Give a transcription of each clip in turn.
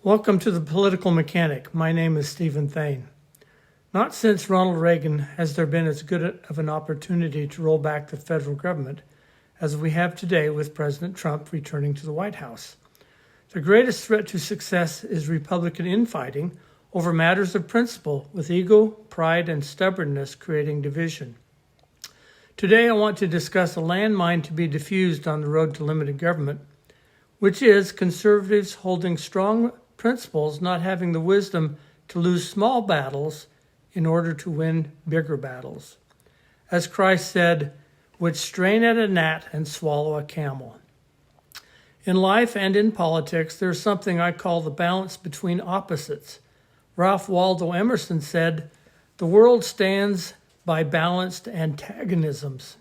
Welcome to The Political Mechanic. My name is Stephen Thane. Not since Ronald Reagan has there been as good of an opportunity to roll back the federal government as we have today with President Trump returning to the White House. The greatest threat to success is Republican infighting over matters of principle, with ego, pride, and stubbornness creating division. Today I want to discuss a landmine to be diffused on the road to limited government, which is conservatives holding strong principles not having the wisdom to lose small battles in order to win bigger battles. As Christ said, which strain at a gnat and swallow a camel. In life and in politics, there's something I call the balance between opposites. Ralph Waldo Emerson said, "The world stands by balanced antagonisms."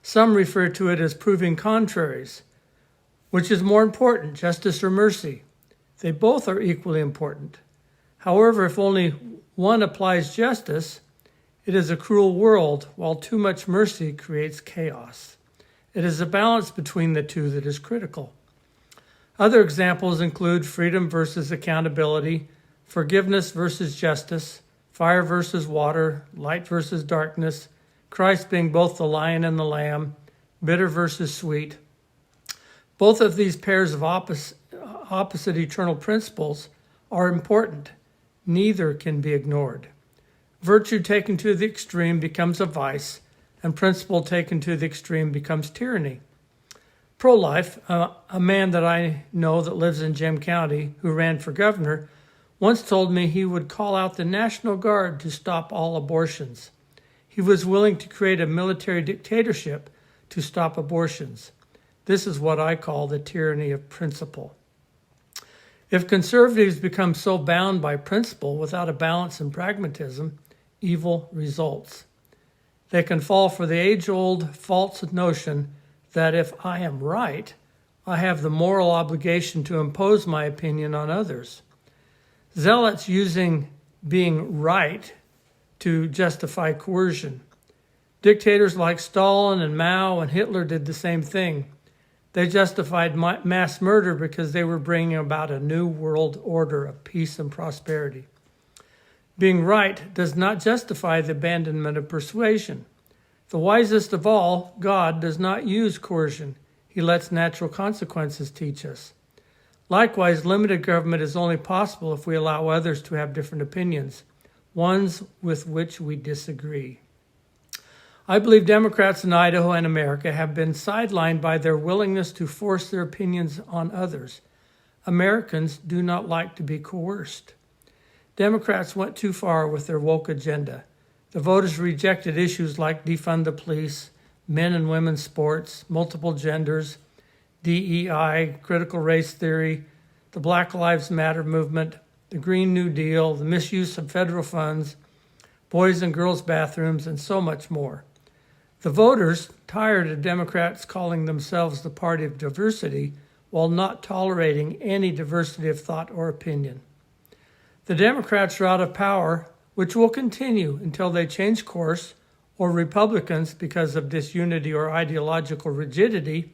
Some refer to it as proving contraries. Which is more important, justice or mercy? They both are equally important. However, if only one applies justice, it is a cruel world, while too much mercy creates chaos. It is a balance between the two that is critical. Other examples include freedom versus accountability, forgiveness versus justice, fire versus water, light versus darkness, Christ being both the lion and the lamb, bitter versus sweet. Both of these pairs of opposite eternal principles are important. Neither can be ignored. Virtue taken to the extreme becomes a vice, and principle taken to the extreme becomes tyranny. Pro-life, a man that I know that lives in Gem County who ran for governor, once told me he would call out the National Guard to stop all abortions. He was willing to create a military dictatorship to stop abortions. This is what I call the tyranny of principle. If conservatives become so bound by principle without a balance in pragmatism, evil results. They can fall for the age-old false notion that if I am right, I have the moral obligation to impose my opinion on others. Zealots using being right to justify coercion. Dictators like Stalin and Mao and Hitler did the same thing. They justified mass murder because they were bringing about a new world order of peace and prosperity. Being right does not justify the abandonment of persuasion. The wisest of all, God, does not use coercion. He lets natural consequences teach us. Likewise, limited government is only possible if we allow others to have different opinions, ones with which we disagree. I believe Democrats in Idaho and America have been sidelined by their willingness to force their opinions on others. Americans do not like to be coerced. Democrats went too far with their woke agenda. The voters rejected issues like defund the police, men and women's sports, multiple genders, DEI, critical race theory, the Black Lives Matter movement, the Green New Deal, the misuse of federal funds, boys and girls bathrooms, and so much more. The voters, tired of Democrats calling themselves the party of diversity while not tolerating any diversity of thought or opinion. The Democrats are out of power, which will continue until they change course, or Republicans, because of disunity or ideological rigidity,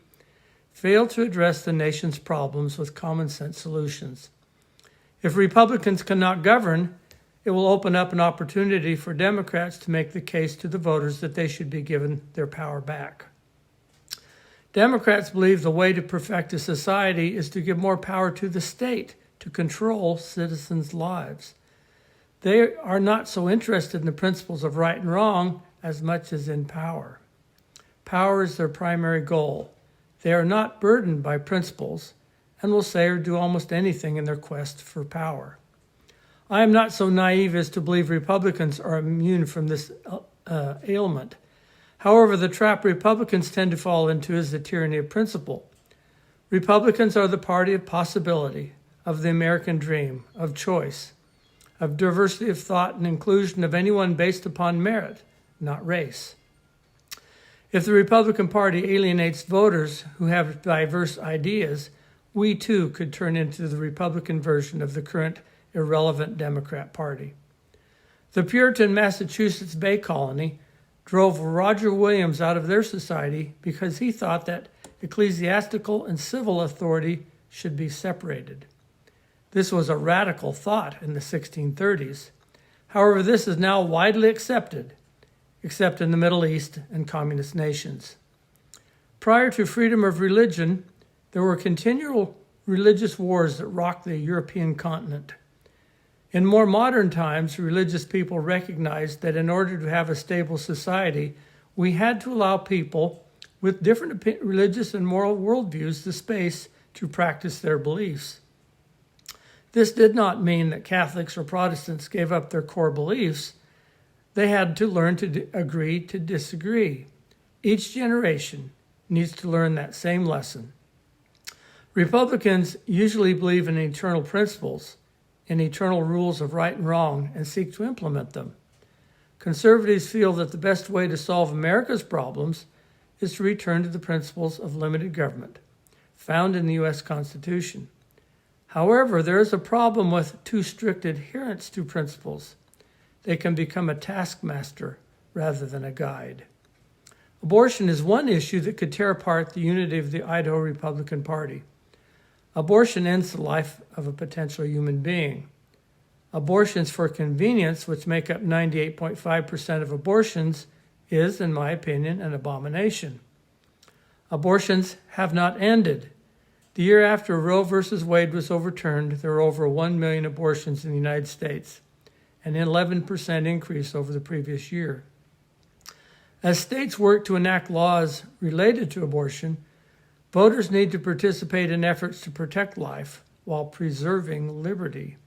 fail to address the nation's problems with common sense solutions. If Republicans cannot govern, it will open up an opportunity for Democrats to make the case to the voters that they should be given their power back. Democrats believe the way to perfect a society is to give more power to the state to control citizens' lives. They are not so interested in the principles of right and wrong as much as in power. Power is their primary goal. They are not burdened by principles and will say or do almost anything in their quest for power. I am not so naive as to believe Republicans are immune from this ailment. However, the trap Republicans tend to fall into is the tyranny of principle. Republicans are the party of possibility, of the American dream, of choice, of diversity of thought and inclusion of anyone based upon merit, not race. If the Republican Party alienates voters who have diverse ideas, we too could turn into the Republican version of the current irrelevant Democrat Party. The Puritan Massachusetts Bay Colony drove Roger Williams out of their society because he thought that ecclesiastical and civil authority should be separated. This was a radical thought in the 1630s. However, this is now widely accepted, except in the Middle East and communist nations. Prior to freedom of religion, there were continual religious wars that rocked the European continent. In more modern times, religious people recognized that in order to have a stable society, we had to allow people with different religious and moral worldviews the space to practice their beliefs. This did not mean that Catholics or Protestants gave up their core beliefs. They had to learn to agree to disagree. Each generation needs to learn that same lesson. Republicans usually believe in eternal principles, in eternal rules of right and wrong, and seek to implement them. Conservatives feel that the best way to solve America's problems is to return to the principles of limited government, found in the U.S. Constitution. However, there is a problem with too strict adherence to principles. They can become a taskmaster rather than a guide. Abortion is one issue that could tear apart the unity of the Idaho Republican Party. Abortion ends the life of a potential human being. Abortions for convenience, which make up 98.5% of abortions, is, in my opinion, an abomination. Abortions have not ended. The year after Roe v. Wade was overturned, there were over 1 million abortions in the United States, an 11% increase over the previous year. As states work to enact laws related to abortion, voters need to participate in efforts to protect life while preserving liberty.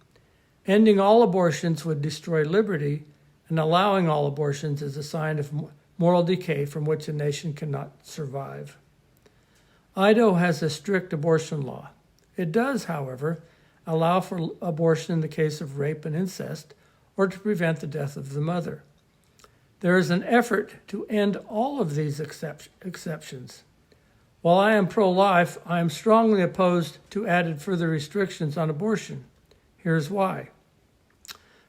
Ending all abortions would destroy liberty, and allowing all abortions is a sign of moral decay from which a nation cannot survive. Idaho has a strict abortion law. It does, however, allow for abortion in the case of rape and incest, or to prevent the death of the mother. There is an effort to end all of these exceptions. While I am pro-life, I am strongly opposed to added further restrictions on abortion. Here's why.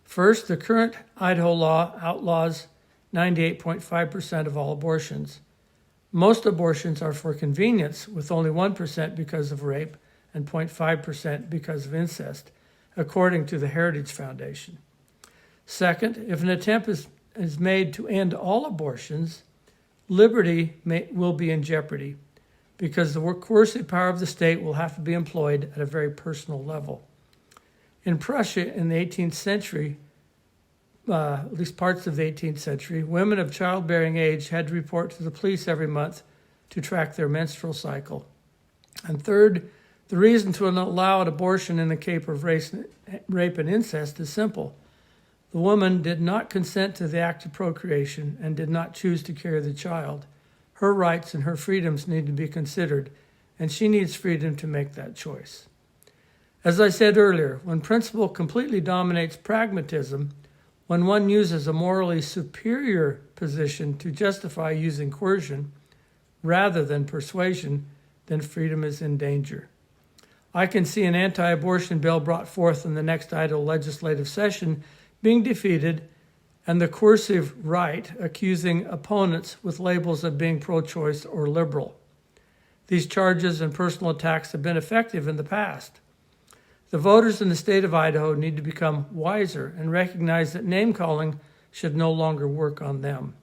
First, the current Idaho law outlaws 98.5% of all abortions. Most abortions are for convenience, with only 1% because of rape and 0.5% because of incest, according to the Heritage Foundation. Second, if an attempt is made to end all abortions, liberty will be in jeopardy, because the coercive power of the state will have to be employed at a very personal level. In Prussia in the 18th century, at least parts of the 18th century, women of childbearing age had to report to the police every month to track their menstrual cycle. And third, the reason to allow an abortion in the case of rape and incest is simple. The woman did not consent to the act of procreation and did not choose to carry the child. Her rights and her freedoms need to be considered, and she needs freedom to make that choice. As I said earlier, when principle completely dominates pragmatism, when one uses a morally superior position to justify using coercion rather than persuasion, then freedom is in danger. I can see an anti-abortion bill brought forth in the next Idaho legislative session being defeated, and the coercive right accusing opponents with labels of being pro-choice or liberal. These charges and personal attacks have been effective in the past. The voters in the state of Idaho need to become wiser and recognize that name-calling should no longer work on them.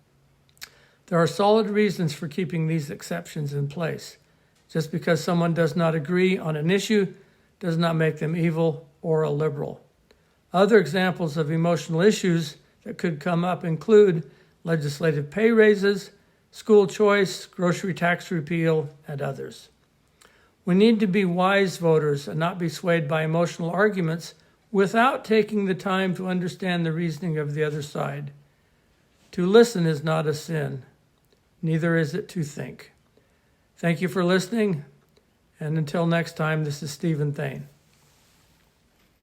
There are solid reasons for keeping these exceptions in place. Just because someone does not agree on an issue does not make them evil or a liberal. Other examples of emotional issues that could come up include legislative pay raises, school choice, grocery tax repeal, and others. We need to be wise voters and not be swayed by emotional arguments without taking the time to understand the reasoning of the other side. To listen is not a sin. Neither is it to think. Thank you for listening, and until next time, this is Stephen Thane.